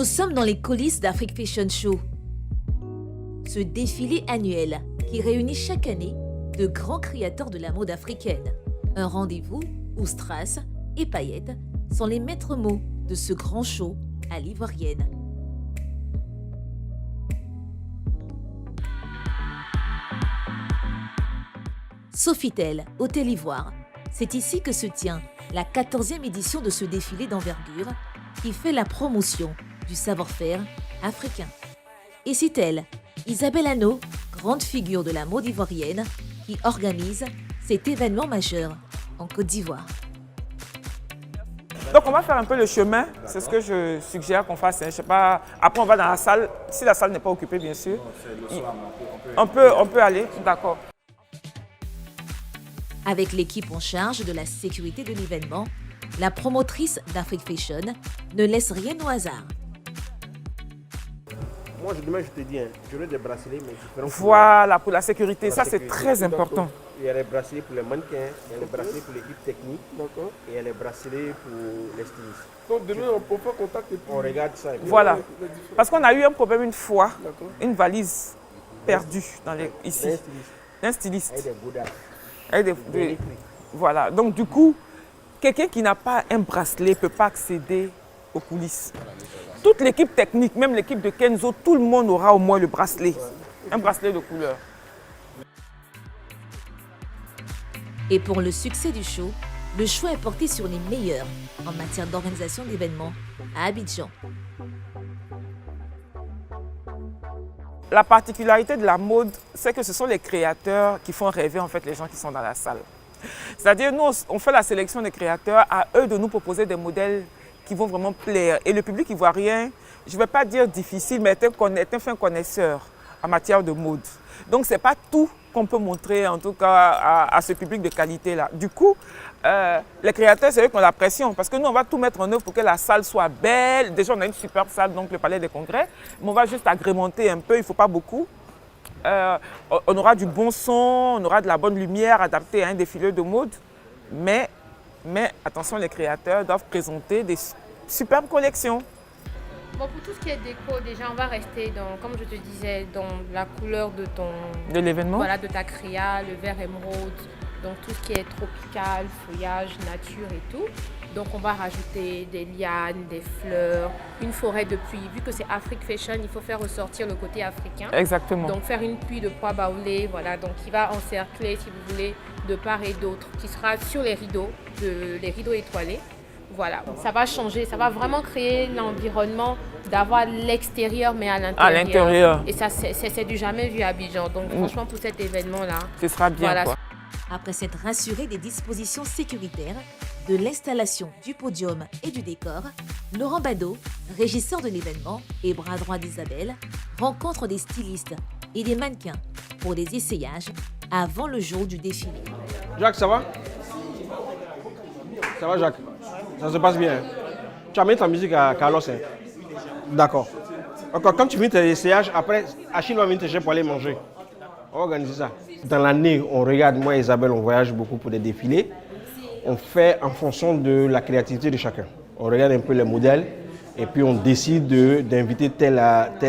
Nous sommes dans les coulisses d'Afrique Fashion Show. Ce défilé annuel qui réunit chaque année de grands créateurs de la mode africaine. Un rendez-vous où strass et paillettes sont les maîtres mots de ce grand show à l'ivoirienne. Sofitel, Hôtel Ivoire. C'est ici que se tient la 14e édition de ce défilé d'envergure qui fait la promotion du savoir-faire africain. Et c'est elle, Isabelle Hanot, grande figure de la mode ivoirienne, qui organise cet événement majeur en Côte d'Ivoire. Donc on va faire un peu le chemin, c'est ce que je suggère qu'on fasse. Je sais pas. Après on va dans la salle, si la salle n'est pas occupée bien sûr. On peut aller, d'accord. Avec l'équipe en charge de la sécurité de l'événement, la promotrice d'Afrique Fashion ne laisse rien au hasard. Moi, demain, je te dis, j'aurai des bracelets, mais différents. Voilà, pour la sécurité, ça c'est très important. Il y a les bracelets pour les mannequins, il y a les bracelets pour l'équipe technique, et il y a les bracelets pour les stylistes. Donc demain, on peut faire contact et puis on regarde ça. Voilà, parce qu'on a eu un problème une fois, une valise perdue ici. Un styliste. Avec des godasses. Voilà, donc du coup, quelqu'un qui n'a pas un bracelet ne peut pas accéder aux coulisses. Toute l'équipe technique, même l'équipe de Kenzo, tout le monde aura au moins le bracelet, un bracelet de couleur. Et pour le succès du show, le choix est porté sur les meilleurs en matière d'organisation d'événements à Abidjan. La particularité de la mode, c'est que ce sont les créateurs qui font rêver en fait les gens qui sont dans la salle. C'est-à-dire, nous, on fait la sélection des créateurs, à eux de nous proposer des modèles qui vont vraiment plaire. Et le public ivoirien, je ne vais pas dire difficile, mais est un fin connaisseur en matière de mode. Donc, ce n'est pas tout qu'on peut montrer, en tout cas, à ce public de qualité-là. Du coup, les créateurs, c'est eux qui ont la pression, parce que nous, on va tout mettre en œuvre pour que la salle soit belle. Déjà, on a une superbe salle, donc le Palais des Congrès, mais on va juste agrémenter un peu, il ne faut pas beaucoup. On aura du bon son, on aura de la bonne lumière adaptée à un défilé de mode, mais attention, les créateurs doivent présenter des superbes collections. Bon, pour tout ce qui est déco, déjà, on va rester dans, comme je te disais, dans la couleur de l'événement. Voilà, de ta créa, le vert émeraude, donc tout ce qui est tropical, feuillage, nature et tout. Donc, on va rajouter des lianes, des fleurs, une forêt de pluie. Vu que c'est Afrique Fashion, il faut faire ressortir le côté africain. Exactement. Donc, faire une pluie de pois baoulés, voilà, donc qui va encercler, si vous voulez, de part et d'autre, qui sera sur les rideaux étoilés. Voilà, ça va changer, ça va vraiment créer l'environnement d'avoir l'extérieur mais à l'intérieur. À l'intérieur. Et ça, c'est du jamais vu à Abidjan. Donc franchement, pour cet événement-là, ce sera bien. Voilà. Quoi. Après s'être rassuré des dispositions sécuritaires, de l'installation du podium et du décor, Laurent Bado, régisseur de l'événement et bras droit d'Isabelle, rencontre des stylistes et des mannequins pour des essayages avant le jour du défilé. Jacques, ça va? Ça va, Jacques? Ça se passe bien. Tu as mis ta musique à Carlos, hein? D'accord. Quand tu finis tes essayages, après, Achille va venir te chercher pour aller manger. On va organiser ça. Dans l'année, on regarde, moi et Isabelle, on voyage beaucoup pour des défilés. On fait en fonction de la créativité de chacun. On regarde un peu les modèles et puis on décide d'inviter tel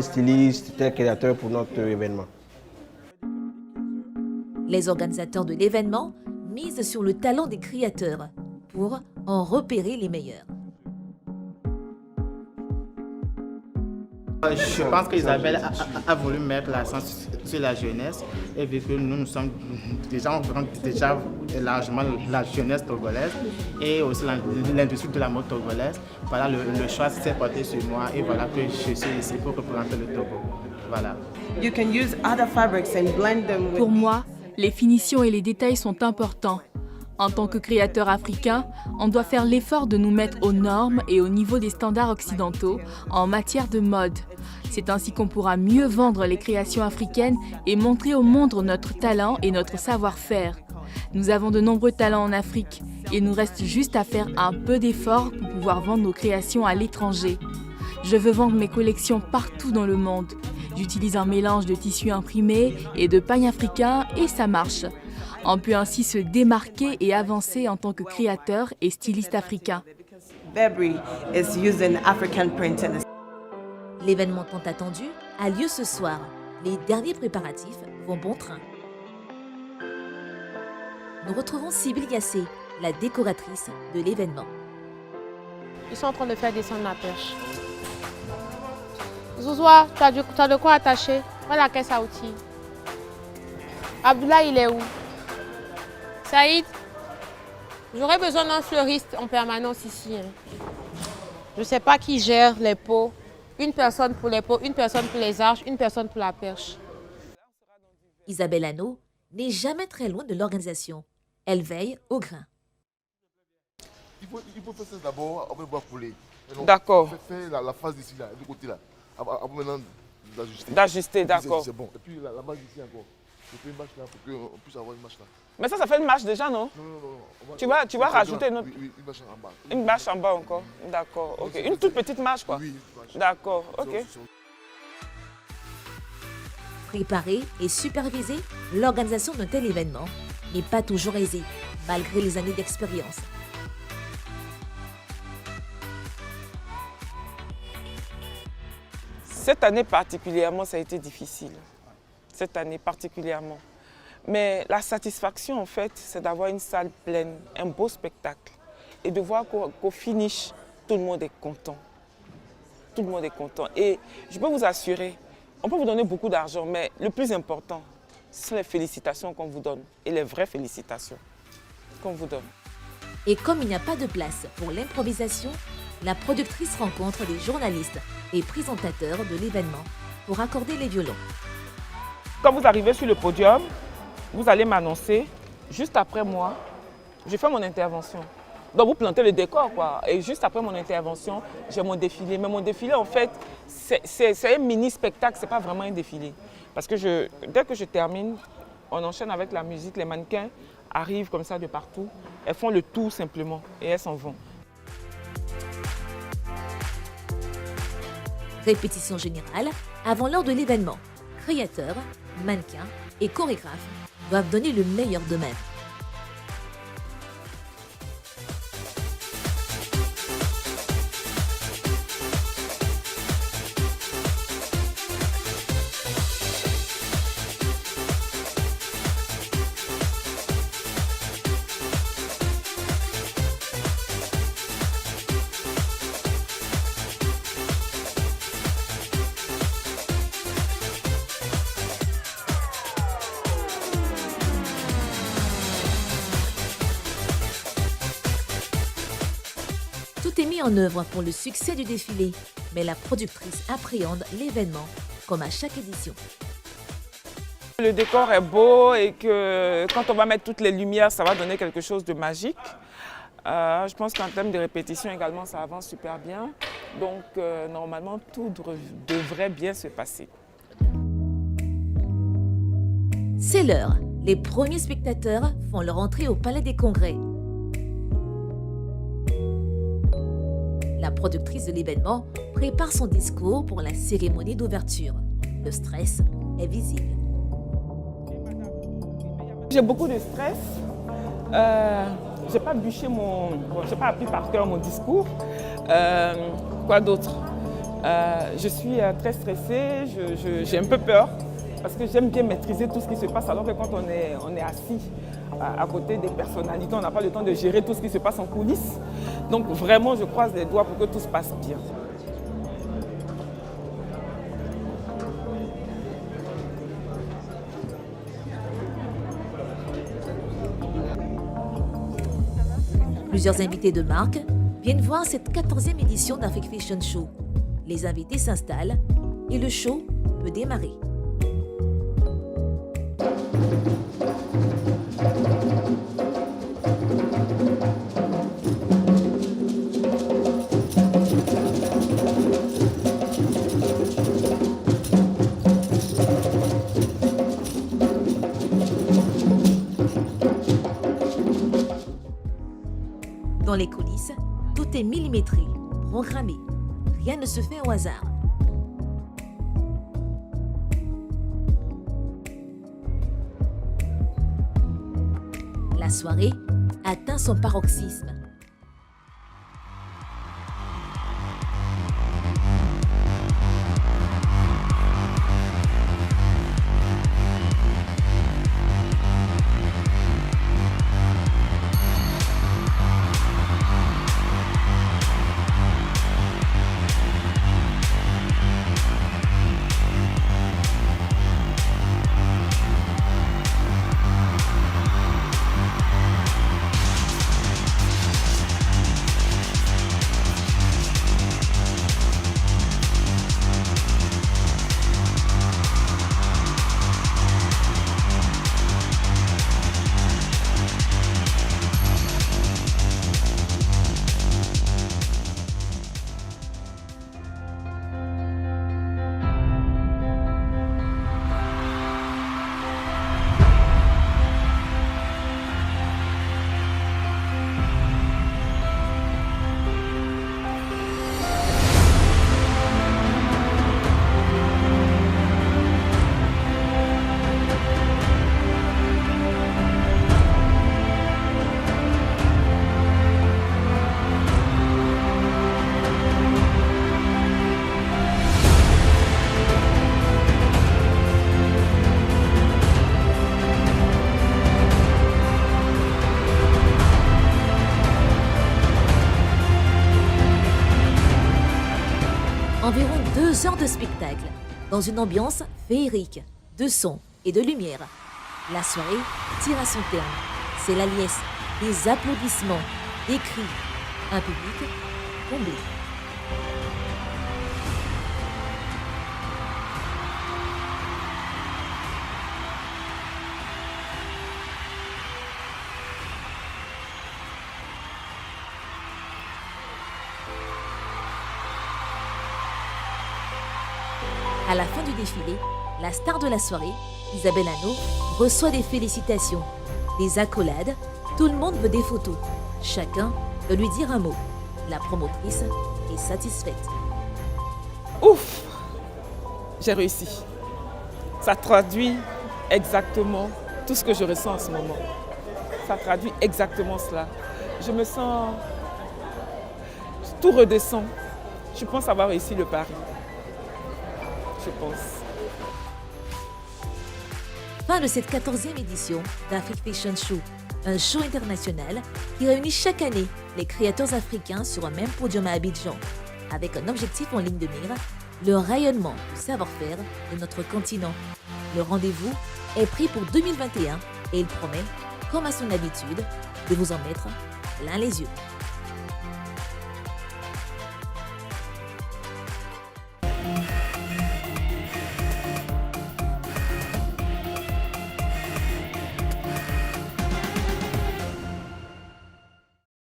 styliste, tel créateur pour notre événement. Les organisateurs de l'événement misent sur le talent des créateurs pour en repérer les meilleurs. Je pense qu'Isabelle a voulu mettre l'accent sur la jeunesse et vu que nous sommes déjà, on représente déjà largement la jeunesse togolaise et aussi l'industrie de la mode togolaise. Voilà, le choix s'est porté sur moi et voilà que je suis ici pour représenter le Togo. Voilà. Pour moi, les finitions et les détails sont importants. En tant que créateur africain, on doit faire l'effort de nous mettre aux normes et au niveau des standards occidentaux en matière de mode. C'est ainsi qu'on pourra mieux vendre les créations africaines et montrer au monde notre talent et notre savoir-faire. Nous avons de nombreux talents en Afrique et il nous reste juste à faire un peu d'effort pour pouvoir vendre nos créations à l'étranger. Je veux vendre mes collections partout dans le monde. J'utilise un mélange de tissus imprimés et de pagne africain et ça marche. On peut ainsi se démarquer et avancer en tant que créateur et styliste africain. Burberry is using African print. L'événement tant attendu a lieu ce soir. Les derniers préparatifs vont bon train. Nous retrouvons Sybille Yassé, la décoratrice de l'événement. Ils sont en train de faire descendre la perche. Zouzoua, tu as de quoi attacher? Prends la caisse à outils. Abdullah, il est où? Saïd, j'aurais besoin d'un fleuriste en permanence ici. Je ne sais pas qui gère les pots. Une personne pour les pots, une personne pour les arches, une personne pour la perche. Isabelle Hano n'est jamais très loin de l'organisation. Elle veille au grain. Il faut faire ça d'abord, on va voir couler. D'accord. Faire la phase d'ici, là, du côté là. Avant maintenant d'ajuster. D'ajuster, d'accord. C'est bon. Et puis la base ici encore. Je fais une marche là pour qu'on puisse avoir une marche là. Mais ça fait une marche déjà, non? Non. Tu vas rajouter une autre... Oui, une marche en bas. Une marche en bas encore. D'accord, ok. Une toute petite marche, quoi. Oui. D'accord, ok. Préparer et superviser l'organisation d'un tel événement n'est pas toujours aisé, malgré les années d'expérience. Cette année particulièrement, ça a été difficile. Cette année particulièrement. Mais la satisfaction, en fait, c'est d'avoir une salle pleine, un beau spectacle. Et de voir qu'au finish, tout le monde est content. Tout le monde est content. Et je peux vous assurer, on peut vous donner beaucoup d'argent, mais le plus important, ce sont les félicitations qu'on vous donne. Et les vraies félicitations qu'on vous donne. Et comme il n'y a pas de place pour l'improvisation, la productrice rencontre des journalistes et présentateurs de l'événement pour accorder les violons. Quand vous arrivez sur le podium, vous allez m'annoncer. Juste après moi, je fais mon intervention. Donc vous plantez le décor, quoi. Et juste après mon intervention, j'ai mon défilé. Mais mon défilé, en fait, c'est un mini-spectacle, ce n'est pas vraiment un défilé. Parce que dès que je termine, on enchaîne avec la musique. Les mannequins arrivent comme ça de partout. Elles font le tour simplement et elles s'en vont. Répétition générale avant l'heure de l'événement. Créateurs, mannequins et chorégraphes doivent donner le meilleur d'eux-mêmes. Tout est mis en œuvre pour le succès du défilé, mais la productrice appréhende l'événement comme à chaque édition. Le décor est beau et que quand on va mettre toutes les lumières, ça va donner quelque chose de magique. Je pense qu'en termes de répétition également, ça avance super bien. Donc normalement, tout devrait bien se passer. C'est l'heure. Les premiers spectateurs font leur entrée au Palais des Congrès. La productrice de l'événement prépare son discours pour la cérémonie d'ouverture. Le stress est visible. J'ai beaucoup de stress. J'ai pas j'ai pas appris par cœur mon discours. Quoi d'autre? Je suis très stressée. J'ai un peu peur parce que j'aime bien maîtriser tout ce qui se passe. Alors que quand on est assis à côté des personnalités, on n'a pas le temps de gérer tout ce qui se passe en coulisses. Donc vraiment, je croise les doigts pour que tout se passe bien. Plusieurs invités de marque viennent voir cette 14e édition d'Afrique Fashion Show. Les invités s'installent et le show peut démarrer. Dans les coulisses, tout est millimétré, programmé. Rien ne se fait au hasard. La soirée atteint son paroxysme. 2 heures de spectacle, dans une ambiance féerique, de son et de lumière. La soirée tire à son terme. C'est la liesse, des applaudissements, des cris, un public comblé. À la fin du défilé, la star de la soirée, Isabelle Hanot, reçoit des félicitations, des accolades. Tout le monde veut des photos. Chacun veut lui dire un mot. La promotrice est satisfaite. Ouf! J'ai réussi. Ça traduit exactement tout ce que je ressens en ce moment. Ça traduit exactement cela. Je me sens... Tout redescend. Je pense avoir réussi le pari. Je pense. Fin de cette 14e édition d'Afrique Fashion Show, un show international qui réunit chaque année les créateurs africains sur un même podium à Abidjan, avec un objectif en ligne de mire, le rayonnement du savoir-faire de notre continent. Le rendez-vous est pris pour 2021 et il promet, comme à son habitude, de vous en mettre plein les yeux.